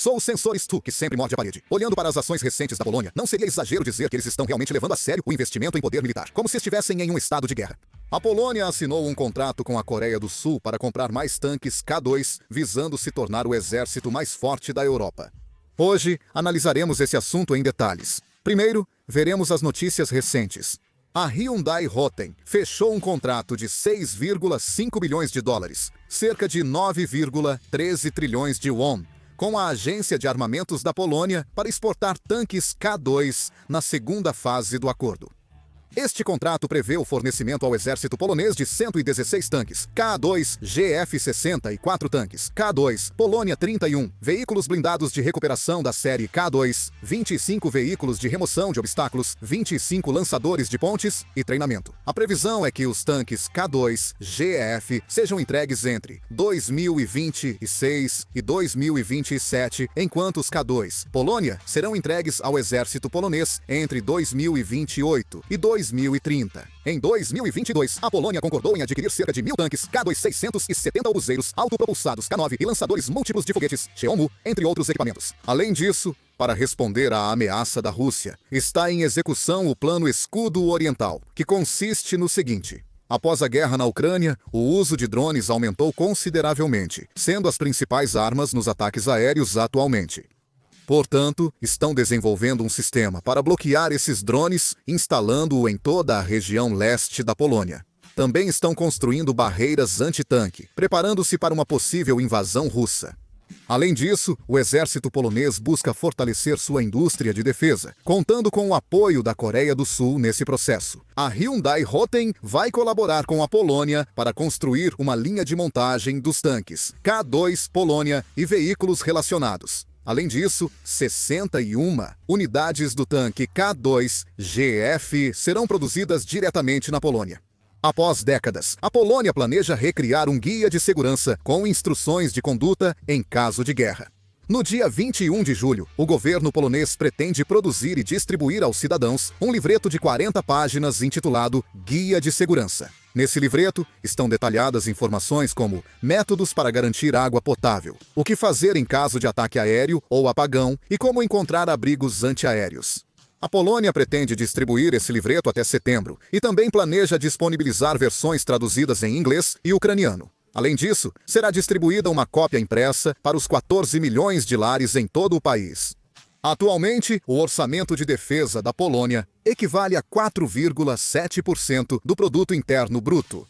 Sou o sensor Stu, que sempre morde a parede. Olhando para as ações recentes da Polônia, não seria exagero dizer que eles estão realmente levando a sério o investimento em poder militar, como se estivessem em um estado de guerra. A Polônia assinou um contrato com a Coreia do Sul para comprar mais tanques K2, visando se tornar o exército mais forte da Europa. Hoje, analisaremos esse assunto em detalhes. Primeiro, veremos as notícias recentes. A Hyundai Rotem fechou um contrato de 6,5 bilhões de dólares, cerca de 9,13 trilhões de won, com a Agência de Armamentos da Polônia para exportar tanques K2 na segunda fase do acordo. Este contrato prevê o fornecimento ao exército polonês de 116 tanques, K2 GF-60 e 4 tanques, K2 Polônia 31, veículos blindados de recuperação da série K2, 25 veículos de remoção de obstáculos, 25 lançadores de pontes e treinamento. A previsão é que os tanques K2 GF sejam entregues entre 2026 e 2027, enquanto os K2 Polônia serão entregues ao exército polonês entre 2028 e 2030. Em 2022, a Polônia concordou em adquirir cerca de 1.000 tanques K2 670 obuseiros autopropulsados K9 e lançadores múltiplos de foguetes Cheomu, entre outros equipamentos. Além disso, para responder à ameaça da Rússia, está em execução o Plano Escudo Oriental, que consiste no seguinte. Após a guerra na Ucrânia, o uso de drones aumentou consideravelmente, sendo as principais armas nos ataques aéreos atualmente. Portanto, estão desenvolvendo um sistema para bloquear esses drones, instalando-o em toda a região leste da Polônia. Também estão construindo barreiras antitanque, preparando-se para uma possível invasão russa. Além disso, o exército polonês busca fortalecer sua indústria de defesa, contando com o apoio da Coreia do Sul nesse processo. A Hyundai Rotem vai colaborar com a Polônia para construir uma linha de montagem dos tanques K2 Polônia e veículos relacionados. Além disso, 61 unidades do tanque K2 GF serão produzidas diretamente na Polônia. Após décadas, a Polônia planeja recriar um guia de segurança com instruções de conduta em caso de guerra. No dia 21 de julho, o governo polonês pretende produzir e distribuir aos cidadãos um livreto de 40 páginas intitulado Guia de Segurança. Nesse livreto estão detalhadas informações como métodos para garantir água potável, o que fazer em caso de ataque aéreo ou apagão e como encontrar abrigos antiaéreos. A Polônia pretende distribuir esse livreto até setembro e também planeja disponibilizar versões traduzidas em inglês e ucraniano. Além disso, será distribuída uma cópia impressa para os 14 milhões de lares em todo o país. Atualmente, o orçamento de defesa da Polônia equivale a 4,7% do produto interno bruto.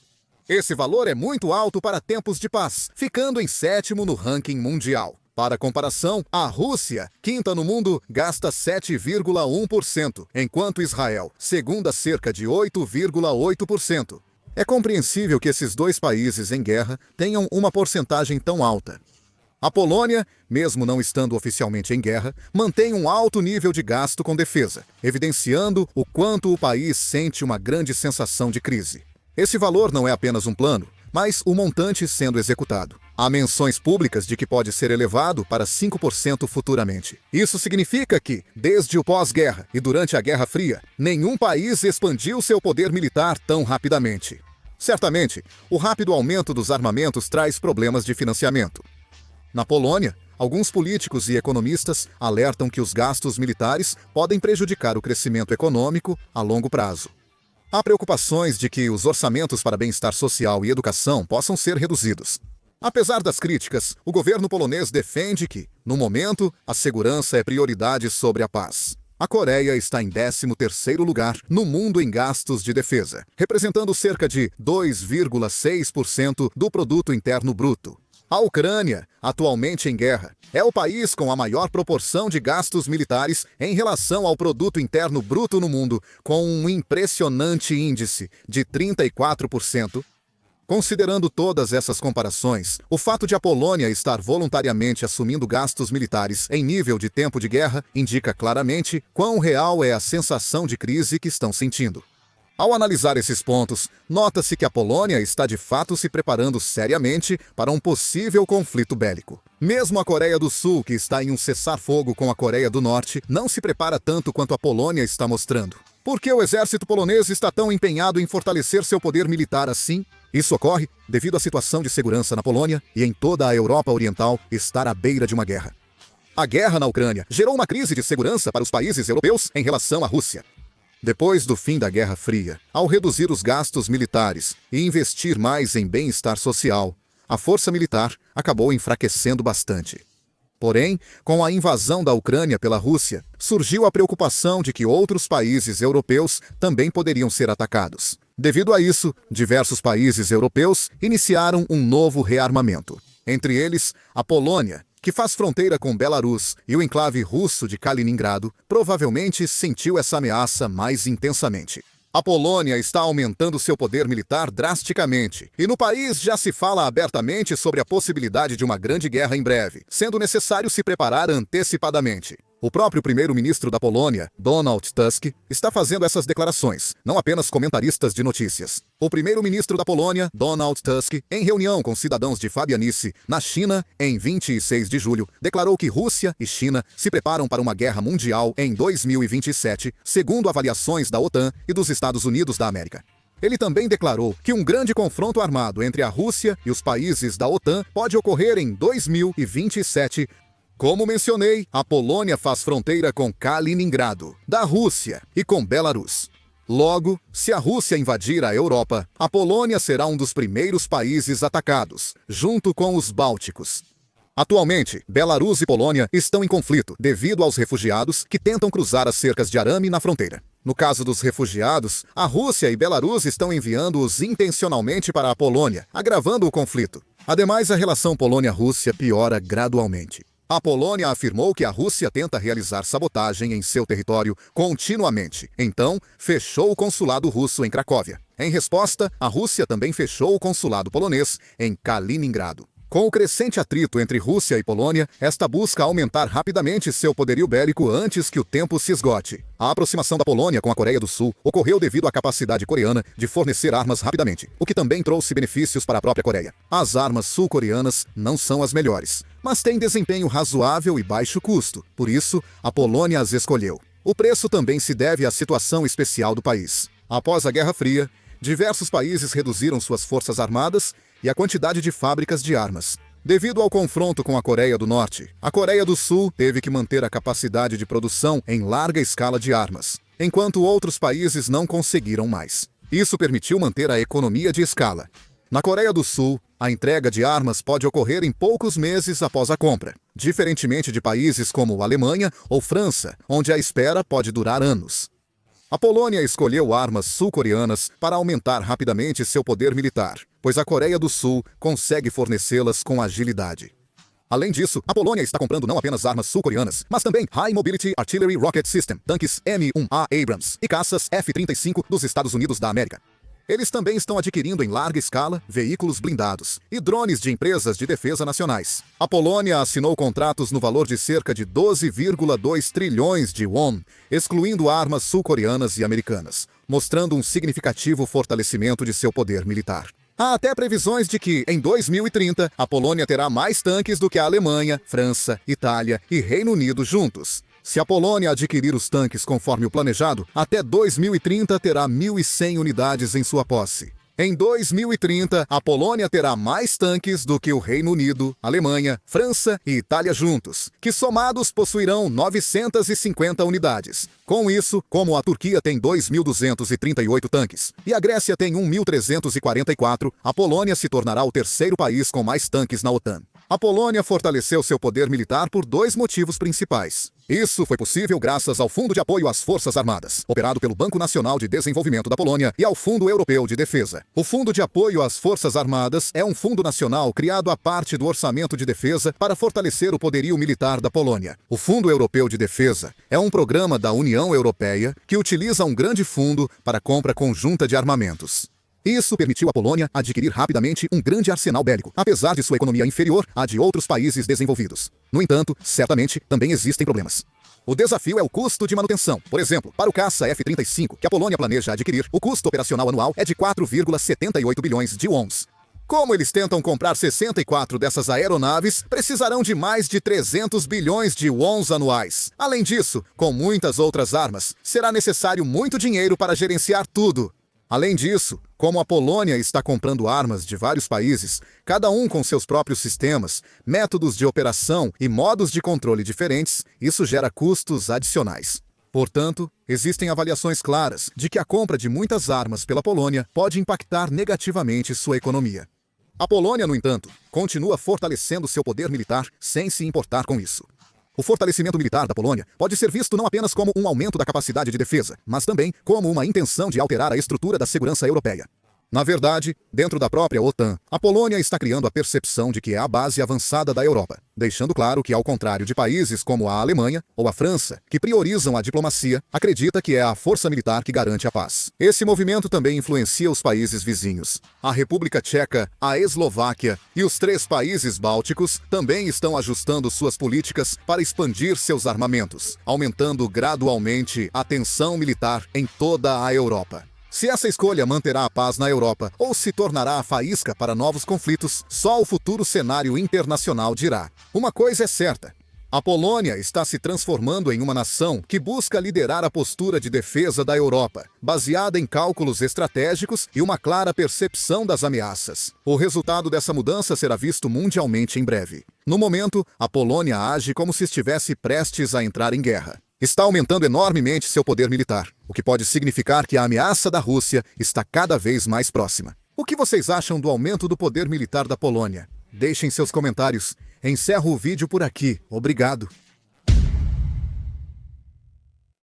Esse valor é muito alto para tempos de paz, ficando em sétimo no ranking mundial. Para comparação, a Rússia, quinta no mundo, gasta 7,1%, enquanto Israel, segunda, cerca de 8,8%. É compreensível que esses dois países em guerra tenham uma porcentagem tão alta. A Polônia, mesmo não estando oficialmente em guerra, mantém um alto nível de gasto com defesa, evidenciando o quanto o país sente uma grande sensação de crise. Esse valor não é apenas um plano, mas o montante sendo executado. Há menções públicas de que pode ser elevado para 5% futuramente. Isso significa que, desde o pós-guerra e durante a Guerra Fria, nenhum país expandiu seu poder militar tão rapidamente. Certamente, o rápido aumento dos armamentos traz problemas de financiamento. Na Polônia, alguns políticos e economistas alertam que os gastos militares podem prejudicar o crescimento econômico a longo prazo. Há preocupações de que os orçamentos para bem-estar social e educação possam ser reduzidos. Apesar das críticas, o governo polonês defende que, no momento, a segurança é prioridade sobre a paz. A Coreia está em 13º lugar no mundo em gastos de defesa, representando cerca de 2,6% do produto interno bruto. A Ucrânia, atualmente em guerra, é o país com a maior proporção de gastos militares em relação ao produto interno bruto no mundo, com um impressionante índice de 34%. Considerando todas essas comparações, o fato de a Polônia estar voluntariamente assumindo gastos militares em nível de tempo de guerra indica claramente quão real é a sensação de crise que estão sentindo. Ao analisar esses pontos, nota-se que a Polônia está de fato se preparando seriamente para um possível conflito bélico. Mesmo a Coreia do Sul, que está em um cessar-fogo com a Coreia do Norte, não se prepara tanto quanto a Polônia está mostrando. Por que o exército polonês está tão empenhado em fortalecer seu poder militar assim? Isso ocorre devido à situação de segurança na Polônia e em toda a Europa Oriental estar à beira de uma guerra. A guerra na Ucrânia gerou uma crise de segurança para os países europeus em relação à Rússia. Depois do fim da Guerra Fria, ao reduzir os gastos militares e investir mais em bem-estar social, a força militar acabou enfraquecendo bastante. Porém, com a invasão da Ucrânia pela Rússia, surgiu a preocupação de que outros países europeus também poderiam ser atacados. Devido a isso, diversos países europeus iniciaram um novo rearmamento. Entre eles, a Polônia, que faz fronteira com Belarus, e o enclave russo de Kaliningrado, provavelmente sentiu essa ameaça mais intensamente. A Polônia está aumentando seu poder militar drasticamente, e no país já se fala abertamente sobre a possibilidade de uma grande guerra em breve, sendo necessário se preparar antecipadamente. O próprio primeiro-ministro da Polônia, Donald Tusk, está fazendo essas declarações, não apenas comentaristas de notícias. O primeiro-ministro da Polônia, Donald Tusk, em reunião com cidadãos de Fabianice, na China, em 26 de julho, declarou que Rússia e China se preparam para uma guerra mundial em 2027, segundo avaliações da OTAN e dos Estados Unidos da América. Ele também declarou que um grande confronto armado entre a Rússia e os países da OTAN pode ocorrer em 2027. Como mencionei, a Polônia faz fronteira com Kaliningrado, da Rússia, e com Belarus. Logo, se a Rússia invadir a Europa, a Polônia será um dos primeiros países atacados, junto com os bálticos. Atualmente, Belarus e Polônia estão em conflito devido aos refugiados que tentam cruzar as cercas de arame na fronteira. No caso dos refugiados, a Rússia e Belarus estão enviando-os intencionalmente para a Polônia, agravando o conflito. Ademais, a relação Polônia-Rússia piora gradualmente. A Polônia afirmou que a Rússia tenta realizar sabotagem em seu território continuamente. Então, fechou o consulado russo em Cracóvia. Em resposta, a Rússia também fechou o consulado polonês em Kaliningrado. Com o crescente atrito entre Rússia e Polônia, esta busca aumentar rapidamente seu poderio bélico antes que o tempo se esgote. A aproximação da Polônia com a Coreia do Sul ocorreu devido à capacidade coreana de fornecer armas rapidamente, o que também trouxe benefícios para a própria Coreia. As armas sul-coreanas não são as melhores, mas têm desempenho razoável e baixo custo, por isso, a Polônia as escolheu. O preço também se deve à situação especial do país. Após a Guerra Fria, diversos países reduziram suas forças armadas e a quantidade de fábricas de armas. Devido ao confronto com a Coreia do Norte, a Coreia do Sul teve que manter a capacidade de produção em larga escala de armas, enquanto outros países não conseguiram mais. Isso permitiu manter a economia de escala. Na Coreia do Sul, a entrega de armas pode ocorrer em poucos meses após a compra, diferentemente de países como Alemanha ou França, onde a espera pode durar anos. A Polônia escolheu armas sul-coreanas para aumentar rapidamente seu poder militar, pois a Coreia do Sul consegue fornecê-las com agilidade. Além disso, a Polônia está comprando não apenas armas sul-coreanas, mas também High Mobility Artillery Rocket System, tanques M1A Abrams e caças F-35 dos Estados Unidos da América. Eles também estão adquirindo em larga escala veículos blindados e drones de empresas de defesa nacionais. A Polônia assinou contratos no valor de cerca de 12,2 trilhões de won, excluindo armas sul-coreanas e americanas, mostrando um significativo fortalecimento de seu poder militar. Há até previsões de que, em 2030, a Polônia terá mais tanques do que a Alemanha, França, Itália e Reino Unido juntos. Se a Polônia adquirir os tanques conforme o planejado, até 2030 terá 1.100 unidades em sua posse. Em 2030, a Polônia terá mais tanques do que o Reino Unido, Alemanha, França e Itália juntos, que somados possuirão 950 unidades. Com isso, como a Turquia tem 2.238 tanques e a Grécia tem 1.344, a Polônia se tornará o terceiro país com mais tanques na OTAN. A Polônia fortaleceu seu poder militar por dois motivos principais. Isso foi possível graças ao Fundo de Apoio às Forças Armadas, operado pelo Banco Nacional de Desenvolvimento da Polônia, e ao Fundo Europeu de Defesa. O Fundo de Apoio às Forças Armadas é um fundo nacional criado à parte do orçamento de defesa para fortalecer o poderio militar da Polônia. O Fundo Europeu de Defesa é um programa da União Europeia que utiliza um grande fundo para compra conjunta de armamentos. Isso permitiu à Polônia adquirir rapidamente um grande arsenal bélico, apesar de sua economia inferior à de outros países desenvolvidos. No entanto, certamente, também existem problemas. O desafio é o custo de manutenção. Por exemplo, para o caça F-35, que a Polônia planeja adquirir, o custo operacional anual é de 4,78 bilhões de wons. Como eles tentam comprar 64 dessas aeronaves, precisarão de mais de 300 bilhões de wons anuais. Além disso, com muitas outras armas, será necessário muito dinheiro para gerenciar tudo. Além disso, Como a Polônia está comprando armas de vários países, cada um com seus próprios sistemas, métodos de operação e modos de controle diferentes, isso gera custos adicionais. Portanto, existem avaliações claras de que a compra de muitas armas pela Polônia pode impactar negativamente sua economia. A Polônia, no entanto, continua fortalecendo seu poder militar sem se importar com isso. O fortalecimento militar da Polônia pode ser visto não apenas como um aumento da capacidade de defesa, mas também como uma intenção de alterar a estrutura da segurança europeia. Na verdade, dentro da própria OTAN, a Polônia está criando a percepção de que é a base avançada da Europa, deixando claro que, ao contrário de países como a Alemanha ou a França, que priorizam a diplomacia, acredita que é a força militar que garante a paz. Esse movimento também influencia os países vizinhos. A República Tcheca, a Eslováquia e os 3 países bálticos também estão ajustando suas políticas para expandir seus armamentos, aumentando gradualmente a tensão militar em toda a Europa. Se essa escolha manterá a paz na Europa ou se tornará a faísca para novos conflitos, só o futuro cenário internacional dirá. Uma coisa é certa: a Polônia está se transformando em uma nação que busca liderar a postura de defesa da Europa, baseada em cálculos estratégicos e uma clara percepção das ameaças. O resultado dessa mudança será visto mundialmente em breve. No momento, a Polônia age como se estivesse prestes a entrar em guerra. Está aumentando enormemente seu poder militar, o que pode significar que a ameaça da Rússia está cada vez mais próxima. O que vocês acham do aumento do poder militar da Polônia? Deixem seus comentários. Encerro o vídeo por aqui. Obrigado.